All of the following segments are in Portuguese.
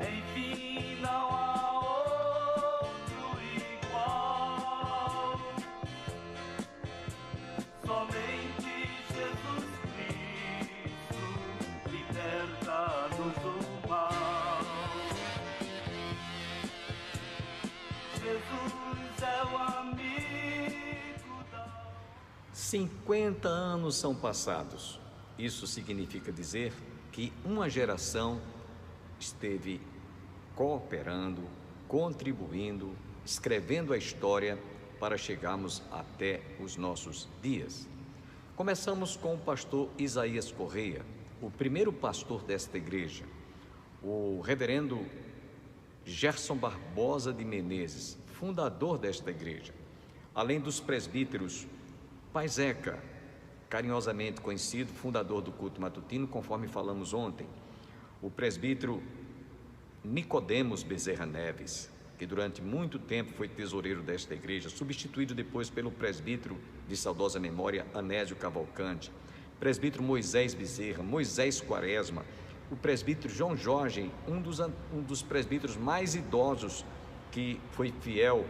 Enfim, não há outro igual. Somente Jesus Cristo liberta-nos do mal. Jesus é o amigo da... 50 anos são passados. Isso significa dizer que uma geração esteve cooperando, contribuindo, escrevendo a história para chegarmos até os nossos dias. Começamos com o pastor Isaías Correia, o primeiro pastor desta igreja, o reverendo Gerson Barbosa de Menezes, fundador desta igreja, além dos presbíteros Pai Zeca, carinhosamente conhecido, fundador do culto matutino, conforme falamos ontem, o presbítero Nicodemos Bezerra Neves, que durante muito tempo foi tesoureiro desta igreja, substituído depois pelo presbítero de saudosa memória Anésio Cavalcante, presbítero Moisés Bezerra, Moisés Quaresma, o presbítero João Jorge, um dos presbíteros mais idosos que foi fiel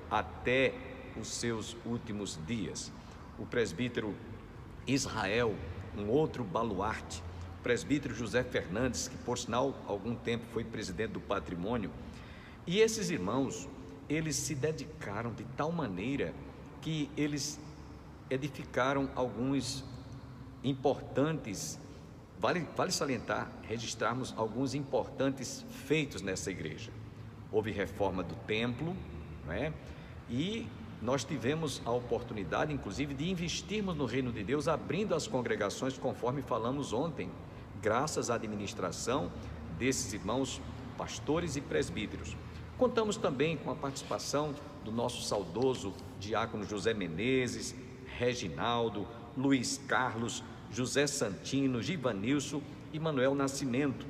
até os seus últimos dias, o presbítero Israel, um outro baluarte, o presbítero José Fernandes, que por sinal algum tempo foi presidente do patrimônio. E esses irmãos, eles se dedicaram de tal maneira que eles edificaram alguns importantes, vale salientar, registrarmos alguns importantes feitos nessa igreja. Houve reforma do templo, não é? E nós tivemos a oportunidade, inclusive, de investirmos no reino de Deus, abrindo as congregações, conforme falamos ontem, graças à administração desses irmãos pastores e presbíteros. Contamos também com a participação do nosso saudoso diácono José Menezes, Reginaldo, Luiz Carlos, José Santino, Givanilson e Manuel Nascimento.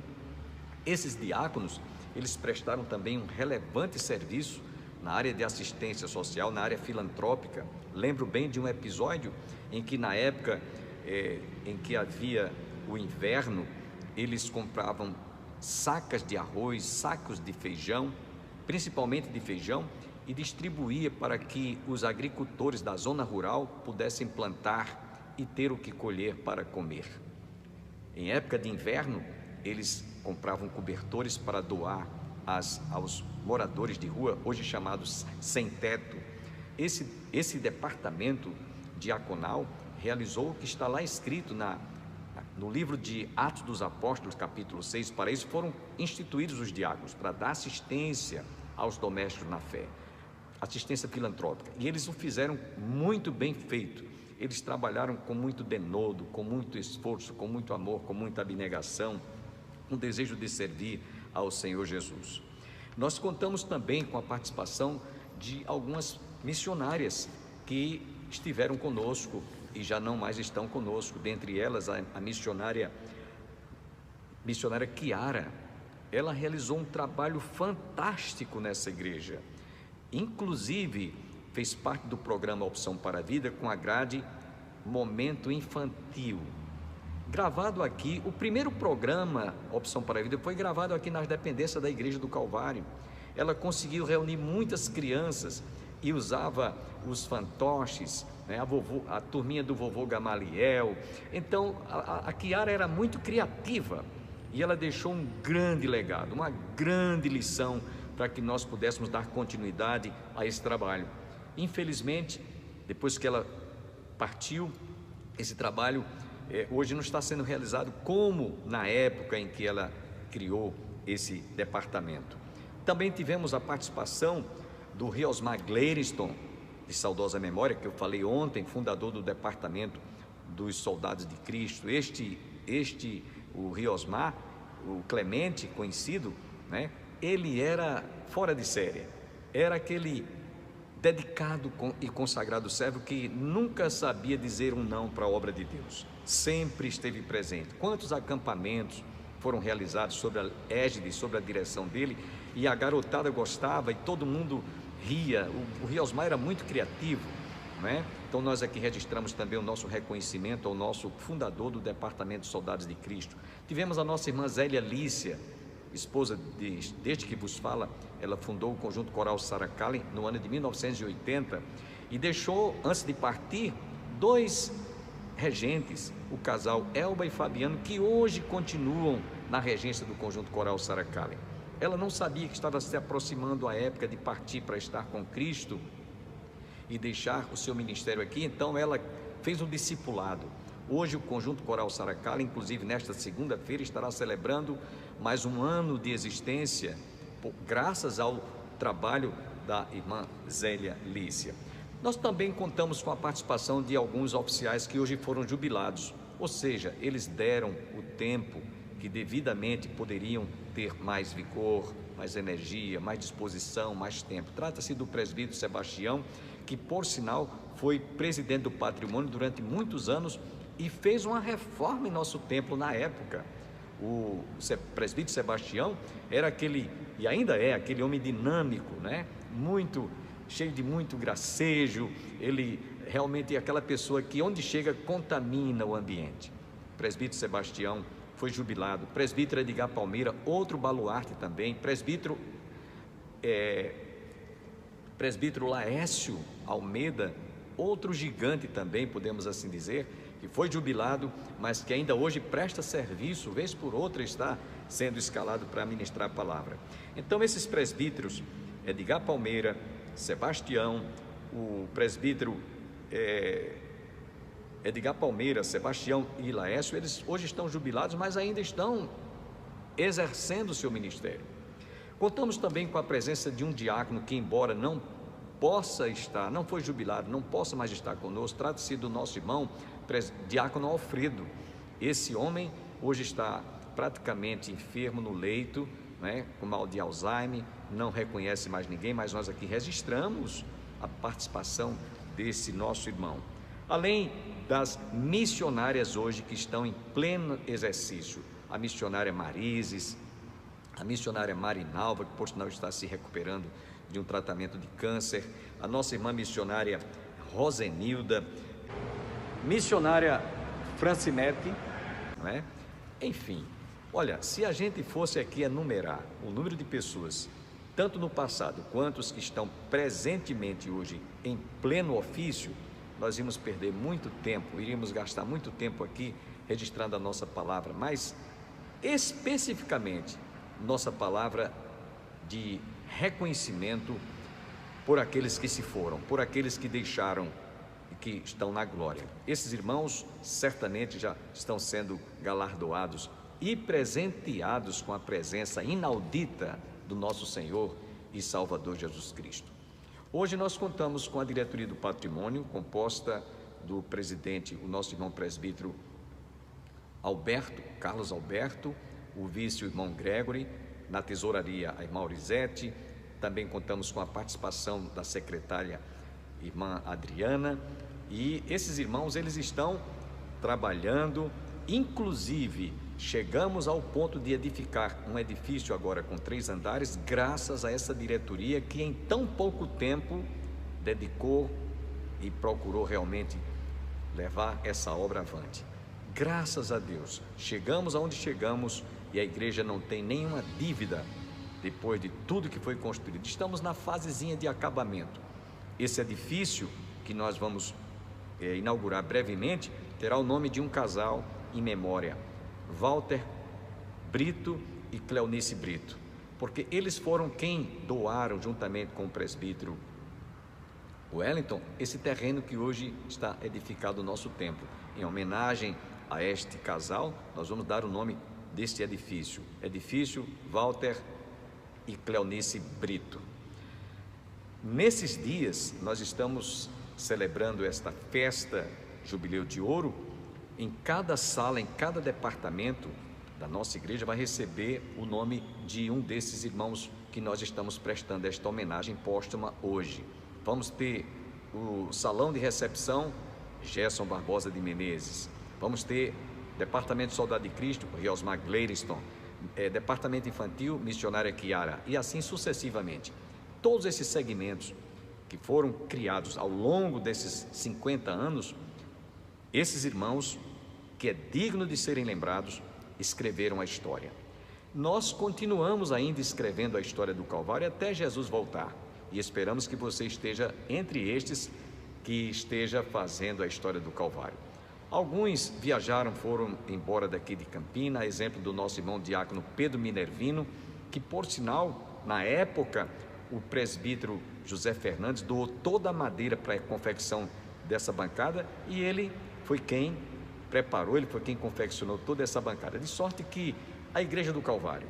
Esses diáconos, eles prestaram também um relevante serviço na área de assistência social, na área filantrópica. Lembro bem de um episódio em que, na época em que havia o inverno, eles compravam sacas de arroz, sacos de feijão, principalmente de feijão, e distribuía para que os agricultores da zona rural pudessem plantar e ter o que colher para comer. Em época de inverno, eles compravam cobertores para doar aos moradores de rua, hoje chamados sem teto. Esse departamento diaconal realizou o que está lá escrito no livro de Atos dos Apóstolos, capítulo 6. Para isso foram instituídos os diáconos, para dar assistência aos domésticos na fé, assistência filantrópica, e eles o fizeram muito bem feito. Eles trabalharam com muito denodo, com muito esforço, com muito amor, com muita abnegação, um desejo de servir ao Senhor Jesus. Nós contamos também com a participação de algumas missionárias que estiveram conosco e já não mais estão conosco, dentre elas a missionária Chiara. Ela realizou um trabalho fantástico nessa igreja, inclusive fez parte do programa Opção para a Vida com a grade Momento Infantil, gravado aqui. O primeiro programa Opção para a Vida foi gravado aqui nas dependências da Igreja do Calvário. Ela conseguiu reunir muitas crianças e usava os fantoches, né? A turminha do vovô Gamaliel. Então a Chiara era muito criativa e ela deixou um grande legado, uma grande lição para que nós pudéssemos dar continuidade a esse trabalho. Infelizmente, depois que ela partiu, esse trabalho hoje não está sendo realizado como na época em que ela criou esse departamento. Também tivemos a participação do Riosmar Gleiriston, de saudosa memória, que eu falei ontem, fundador do departamento dos Soldados de Cristo. O Riosmar, o Clemente, conhecido, né? Ele era fora de série, era aquele dedicado e consagrado servo que nunca sabia dizer um não para a obra de Deus, sempre esteve presente. Quantos acampamentos foram realizados sobre a égide, sobre a direção dele, e a garotada gostava e todo mundo ria. O Riosmar era muito criativo, não é? Então nós aqui registramos também o nosso reconhecimento ao nosso fundador do Departamento de Soldados de Cristo. Tivemos a nossa irmã Zélia Lícia, esposa deste que vos fala. Ela fundou o Conjunto Coral Saracali no ano de 1980 e deixou, antes de partir, 2 regentes, o casal Elba e Fabiano, que hoje continuam na regência do Conjunto Coral Saracali. Ela não sabia que estava se aproximando a época de partir para estar com Cristo e deixar o seu ministério aqui, então ela fez um discipulado. Hoje o Conjunto Coral Saracali, inclusive nesta segunda-feira, estará celebrando mais um ano de existência, graças ao trabalho da irmã Zélia Lícia. Nós também contamos com a participação de alguns oficiais que hoje foram jubilados, ou seja, eles deram o tempo que devidamente poderiam ter mais vigor, mais energia, mais disposição, mais tempo. Trata-se do presbítero Sebastião, que por sinal foi presidente do patrimônio durante muitos anos e fez uma reforma em nosso templo na época. O presbítero Sebastião era aquele, e ainda é, aquele homem dinâmico, né? Muito cheio de muito gracejo. Ele realmente é aquela pessoa que onde chega contamina o ambiente. O presbítero Sebastião foi jubilado. Presbítero Edgar Palmeira, outro baluarte também. Presbítero Laércio Almeida, outro gigante também, podemos assim dizer, que foi jubilado, mas que ainda hoje presta serviço, vez por outra está sendo escalado para ministrar a palavra. Então esses presbíteros, Edgar Palmeira, Sebastião, o presbítero Edgar Palmeira, Sebastião e Laércio, eles hoje estão jubilados, mas ainda estão exercendo o seu ministério. Contamos também com a presença de um diácono que, embora não foi jubilado, não possa mais estar conosco. Trata-se do nosso irmão, diácono Alfredo. Esse homem hoje está praticamente enfermo no leito, né, com mal de Alzheimer, não reconhece mais ninguém, mas nós aqui registramos a participação desse nosso irmão. Além das missionárias hoje que estão em pleno exercício, a missionária Marises, a missionária Marinalva, que por sinal está se recuperando de um tratamento de câncer, a nossa irmã missionária Rosenilda, missionária Francinete, não é? Enfim, olha, se a gente fosse aqui enumerar o número de pessoas, tanto no passado quanto os que estão presentemente hoje em pleno ofício, nós íamos perder muito tempo, iríamos gastar muito tempo aqui registrando a nossa palavra, mas especificamente nossa palavra de reconhecimento por aqueles que se foram, por aqueles que deixaram e que estão na glória. Esses irmãos certamente já estão sendo galardoados e presenteados com a presença inaudita do nosso Senhor e Salvador Jesus Cristo. Hoje nós contamos com a diretoria do patrimônio, composta do presidente, o nosso irmão presbítero Carlos Alberto, o vice, o irmão Gregory, na tesouraria a irmã Aurizete. Também contamos com a participação da secretária irmã Adriana, e esses irmãos, eles estão trabalhando, inclusive chegamos ao ponto de edificar um edifício agora com 3 andares, graças a essa diretoria que em tão pouco tempo dedicou e procurou realmente levar essa obra avante. Graças a Deus, chegamos aonde chegamos e a igreja não tem nenhuma dívida depois de tudo que foi construído. Estamos na fasezinha de acabamento. Esse edifício que nós vamos inaugurar brevemente terá o nome de um casal em memória, Walter Brito e Cleonice Brito, porque eles foram quem doaram, juntamente com o presbítero Wellington, esse terreno que hoje está edificado no nosso templo. Em homenagem a este casal, nós vamos dar o nome deste edifício, edifício Walter e Cleonice Brito. Nesses dias nós estamos celebrando esta festa Jubileu de Ouro. Em cada sala, em cada departamento da nossa igreja vai receber o nome de um desses irmãos que nós estamos prestando esta homenagem póstuma hoje. Vamos ter o salão de recepção Gerson Barbosa de Menezes, vamos ter Departamento de Soldado de Cristo Riosmar Gleiriston, Departamento Infantil missionária Chiara, e assim sucessivamente. Todos esses segmentos que foram criados ao longo desses 50 anos, esses irmãos, que é digno de serem lembrados, escreveram a história. Nós continuamos ainda escrevendo a história do Calvário até Jesus voltar, e esperamos que você esteja entre estes que esteja fazendo a história do Calvário. Alguns viajaram, foram embora daqui de Campina, a exemplo do nosso irmão diácono Pedro Minervino, que por sinal, na época, o presbítero José Fernandes doou toda a madeira para a confecção dessa bancada, e ele foi quem preparou, ele foi quem confeccionou toda essa bancada, de sorte que a Igreja do Calvário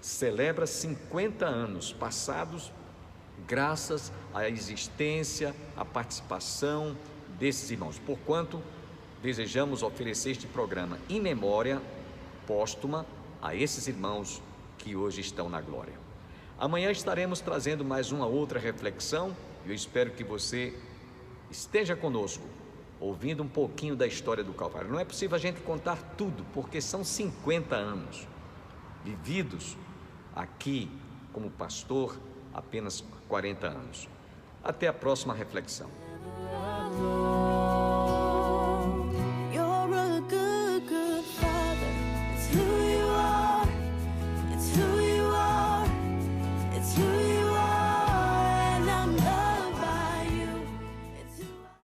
celebra 50 anos passados graças à existência, à participação desses irmãos, porquanto desejamos oferecer este programa em memória póstuma a esses irmãos que hoje estão na glória. Amanhã estaremos trazendo mais uma outra reflexão, e eu espero que você esteja conosco, ouvindo um pouquinho da história do Calvário. Não é possível a gente contar tudo, porque são 50 anos vividos aqui como pastor, apenas 40 anos. Até a próxima reflexão.